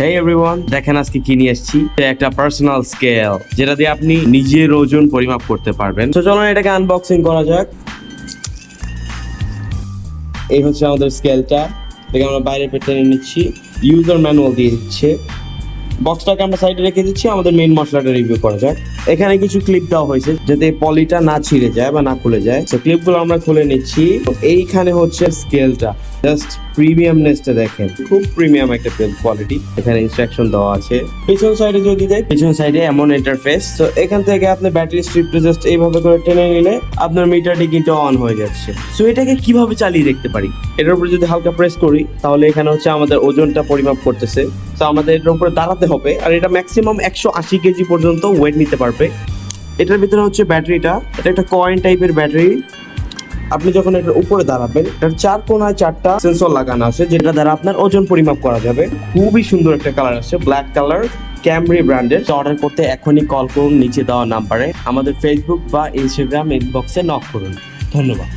হেই everyone, দেখেন আজকে কি নিয়ে এসেছি। একটা পার্সোনাল স্কেল যেটা দিয়ে আপনি নিজের ওজন পরিমাপ করতে পারবেন। তো চলুন এটাকে আনবক্সিং করা যাক। এই হচ্ছে আমাদের স্কেলটা, এটাকে আমরা বাইরে টেনে নিচ্ছি। ইউজার ম্যানুয়াল দিয়ে দিচ্ছে। বক্সটাকে আমরা সাইডে রেখে দিচ্ছি, আমাদের মেইন মশলাটা রিভিউ করা যাক। এখানে কিছু ক্লিপ দেওয়া হয়েছে যাতে পলিটা না ছিঁড়ে যায় বা না খুলে যায়। তো ক্লিপগুলো আমরা খুলে নিচ্ছি। এইখানে হচ্ছে স্কেলটা, জাস্ট প্রিমিয়ামনেসটা দেখেন, খুব প্রিমিয়াম একটা কোয়ালিটি। এখানে ইনস্ট্রাকশন দেওয়া আছে। পিছন সাইডে যদি যাই, পিছন সাইডে এমন ইন্টারফেস। তো এখান থেকে আপনি ব্যাটারি স্ট্রিপটা জাস্ট এইভাবে করে টেনে নিলে আপনার মিটারটি কিন্তু অন হয়ে যাচ্ছে। সো এটাকে কিভাবে চালিয়ে দেখতে পারি, এটার উপর যদি হালকা প্রেস করি তাহলে এখানে হচ্ছে আমাদের ওজনটা পরিমাপ করতেছে। তো আমাদের এটার উপরে দাঁড়াতে হবে, আর এটা ম্যাক্সিমাম 180 কেজি পর্যন্ত ওয়েট নিতে পারবে। এটার ভিতরে হচ্ছে ব্যাটারিটা, এটা একটা কয়েন টাইপের ব্যাটারি। আপনি যখন এটার উপরে দাঁড়াবেন, এটার চার কোনায় 4টা সেন্সর লাগানো আছে, যেটা দ্বারা আপনার ওজন পরিমাপ করা যাবে। খুবই সুন্দর একটা কালার আছে, ব্ল্যাক কালার, ক্যামরি ব্র্যান্ডের। অর্ডার করতে এখনই কল করুন নিচে দেওয়া নাম্বারে, আমাদের ফেসবুক বা ইনস্টাগ্রাম ইনবক্সে নক করুন। ধন্যবাদ।